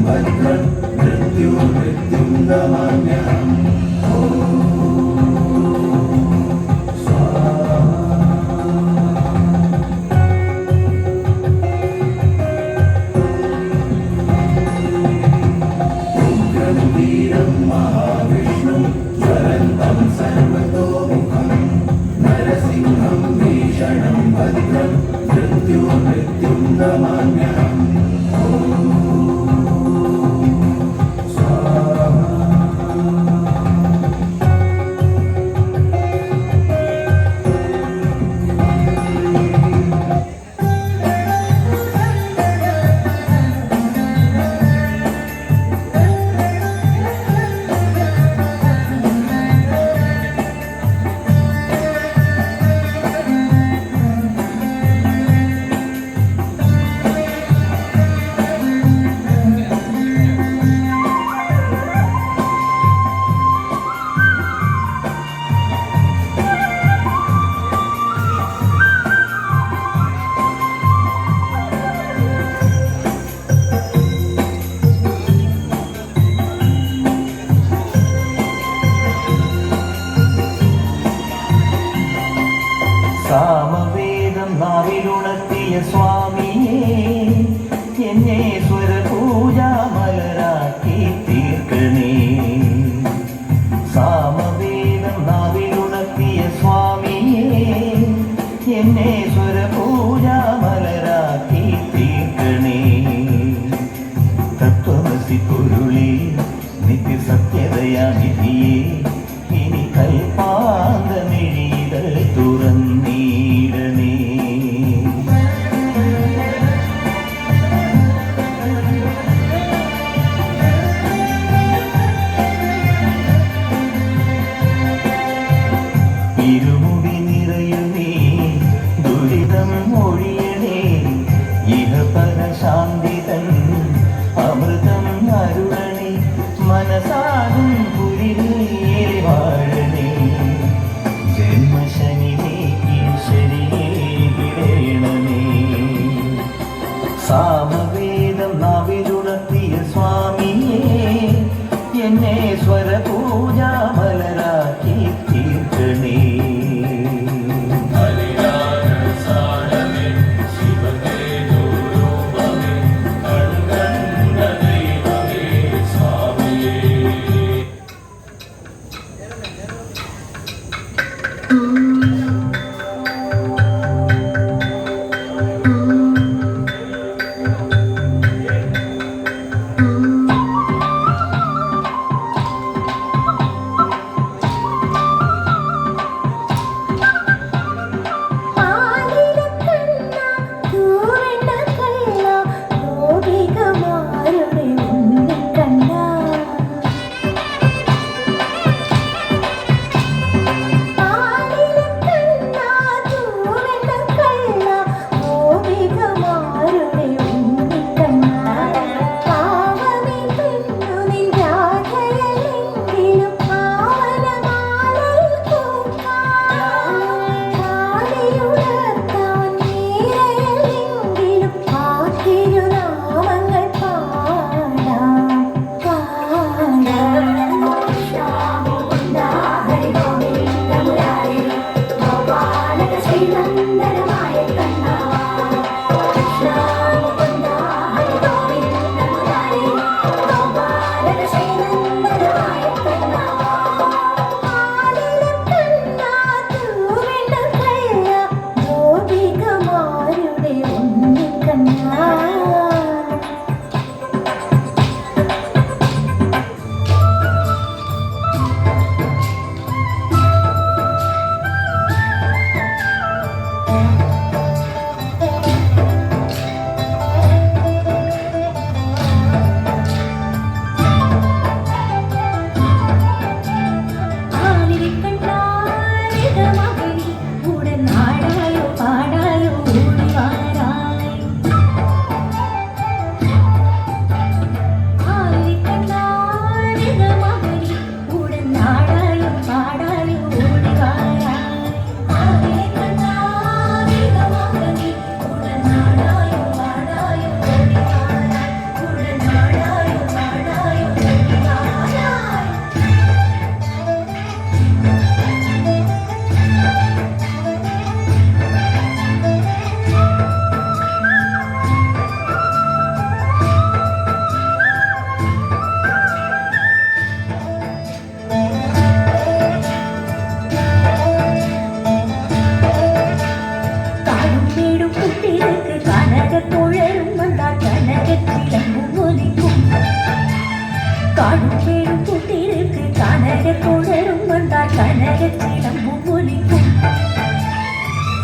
ഭദ്രം മൃത്യും നമാമ്യഹം. महाविष्णु ज्वलन्तं सर्वतोमुखं नरसिंहं भीषणं भद्रं मृत्युं नमाम्यहम्. സാമവേദം നാവിലുണർത്തിയ സ്വാമിയേ, എന്നെ സ്വരപൂജാമലരാക്കി തീർക്കണേ. സാമവേദം നാവിലുണർത്തിയ സ്വാമിയേ, എന്നെ സ്വരപൂജാമലരാക്കി തീർക്കണേ. തത്വമസി പൊരുളേ നിത്യസത്യതയാനിധിയേ, ഇനി കൽപ്പാന്തമിഴികൾ തുറന്നീടണേ. ഇരുമുടി നിറയുന്നേ ദുരിതം ഒഴിയണേ, ഇഹപര ശാന്തിതൻ അമൃതം അരുളണേ. മനസാകും കുളിരിൽ കാടുകേടും കൂട്ടിருக்கு കനകക്കുഴലും വന്നാൽ കനകച്ചിലമ്പും ഒലിക്കും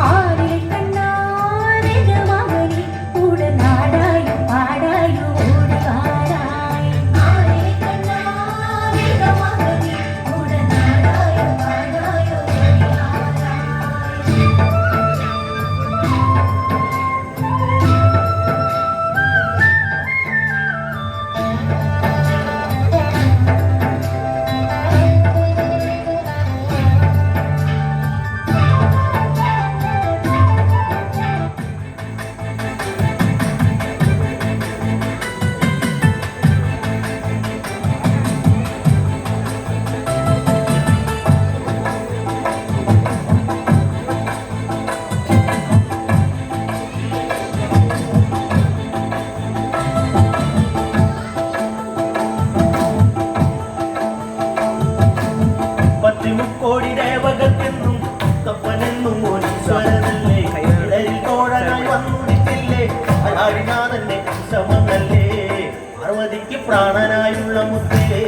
ആരിലെ കണ്ണാനകമകനി കൂടെ നാടായും പാടായും ഓടുകാരായി ആരിലെ കണ്ണാനകമകനി കൂടെ നാടായും പാടായും ഓടുകാരായി കോടി ദേവകൾക്കെന്നും തപ്പനെന്നും ഒരീശ്വരനല്ലേ ഇടയിൽ തോഴനായി വന്നുദിച്ചില്ലേ അയാളിനാഥന്റെ ശ്രമമല്ലേ പാർവതിക്ക് പ്രാണനായുള്ള മുത്തേ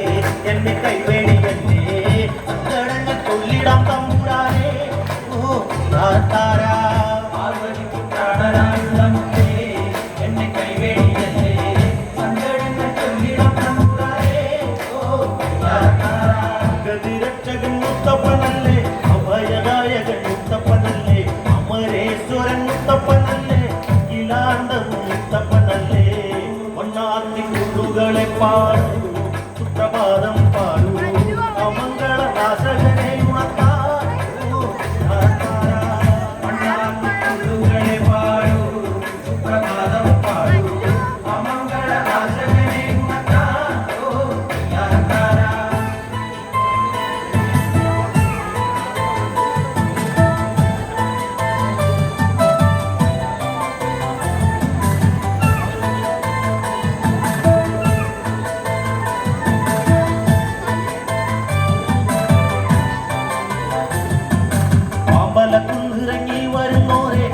എന്നെ കൈവേടിയല്ലേ സങ്കടങ്ങൾ കൊള്ളിടാം തമ്പുരാനേ ഓ താരാ പാർവതിക്ക് പ്രാണനായുള്ള മുത്തേ എന്നെ കൈവേടിയല്ലേ സങ്കടങ്ങൾ കൊള്ളിടാം തമ്പുരാനേ ഓ താരാ ഗതിരക്ഷകൻ മുത്തപ്പനല്ലേ അഭയദായകൻ മുത്തപ്പനല്ലേ അമരേശ്വരൻ മുത്തപ്പനല്ലേ ഇലാണ്ടം മുത്തപ്പനല്ലേ ഒന്നാത്തി കുരുകളെ പാടൂ സുപ്രഭാതം പാടൂ അമംഗള നാശകനെ ഉണർത്താരൂ ഒന്നാത്തി കുരുകളെ പാടൂ സുപ്രഭാതം പാടൂ അമംഗള നാശകനെ ഉണർത്താരൂ ിറങ്ങി വരുന്നോരെ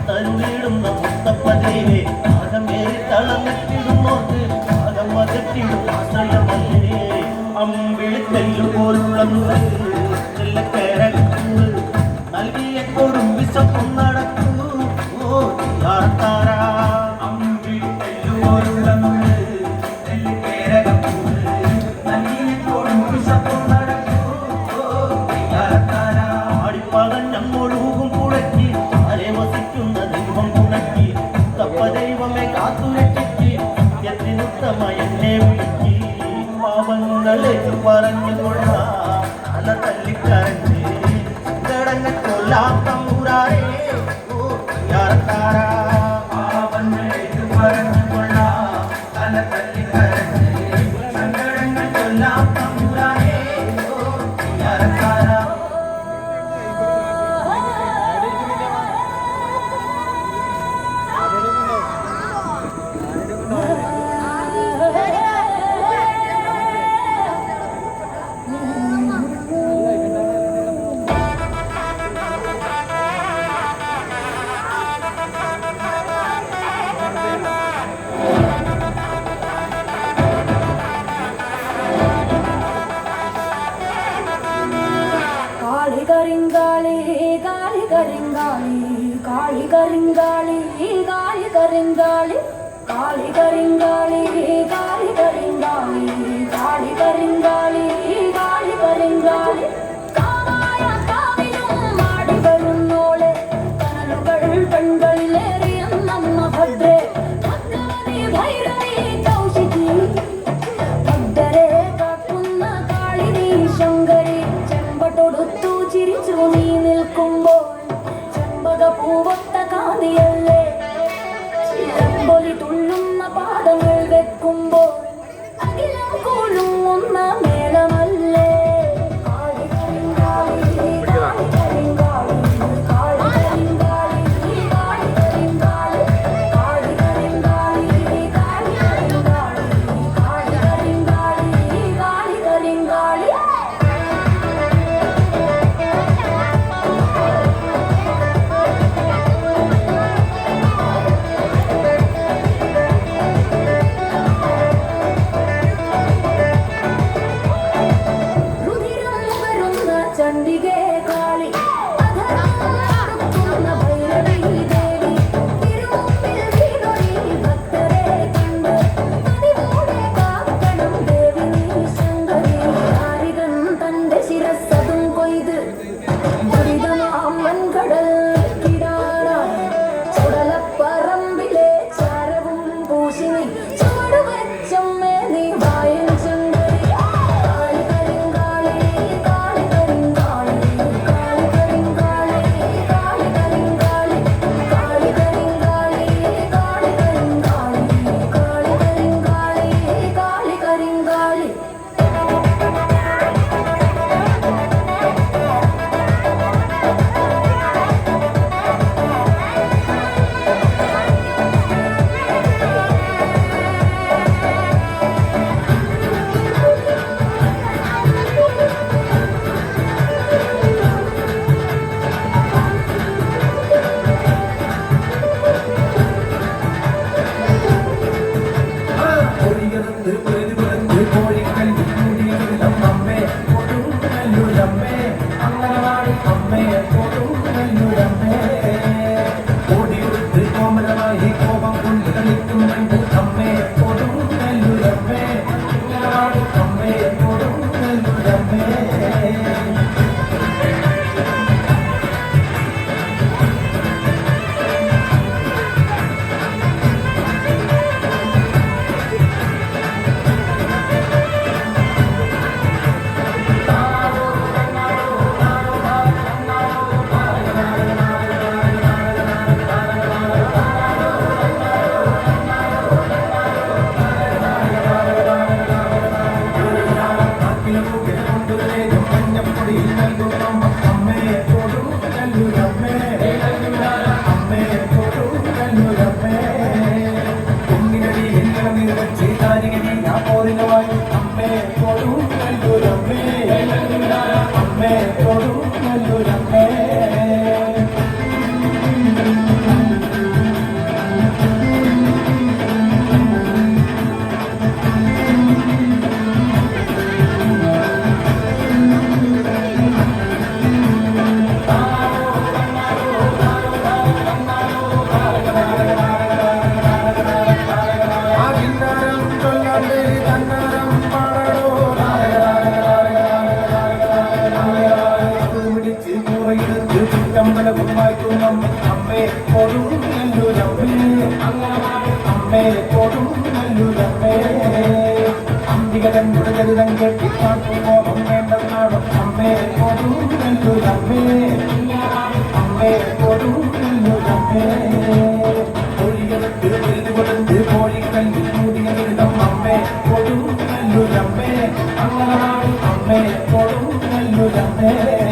തരുളിടുന്ന മുത്തപ്പദേവേ ആകമേറി തളന്നിട്ടിടുന്നോർക്ക് ആകം വകട്ടിടും ആശ്രയമല്ലേ അമ്പിളിക്കല്ലു പോലുള്ള ചെല്ലക്കേരൂർ നൽകിയ കൊടും വിശപ്പും നടക്കൂ ഓ താരാ അമ്പിളിക്കല്ലു പോലുള്ള നൽകിയ കൊടും വിശപ്പും നടക്കൂ ഓ താരാ ആടിപ്പകഞ്ഞൊഴുകും പുഴക്കി ആരെ വസിക്കുന്ന ദൈവം പുണക്കി തപ്പദൈവമേ കാത്തുരക്ഷിക്ക് സത്യത്തിനുത്തമ എന്നെ വിളിക്ക് പാവങ്ങളെ പറഞ്ഞുകൊള്ളാം അല തല്ലിക്കരഞ്ഞ് സങ്കടങ്ങൾ കൊല്ലാം തമ്പുരാനേ ഓ താരാ പാവങ്ങളെ പറഞ്ഞുകൊള്ളാം അല തല്ലിക്കരഞ്ഞ് സങ്കടങ്ങൾ കൊല്ലാം തമ്പുരാനേ ഓ താരാ കരിങ്കാളി കാളി കരിങ്കാളി കാളി കരിങ്കാളി കാളി കരിങ്കാളി കാളി കരിങ്കാളി കാളി കരിങ്കാളി കാളി കരിങ്കാളി കാളി കരിങ്കാളി കാവായ കാവിലും മാടി വരുന്നോളെ കനലുകൾ പെൺകളിലേറിയ നമ്മ ഭദ്രേ ഭദ്രവതി ഭൈരവി കൗശികി ഭദ്രരെ കാക്കുന്ന കാളിനി ശങ്കരി ചെമ്പട്ടൊടുത്തു ചിരിച്ചു നീ നിൽക്കുമ്പോൾ ചെമ്പക പൂവൊത്ത കാതിയല്ലേ ചിലമ്പൊലി തുള്ളുന്ന പാദങ്ങൾ വെക്കുമ്പോൾ അമ്മേ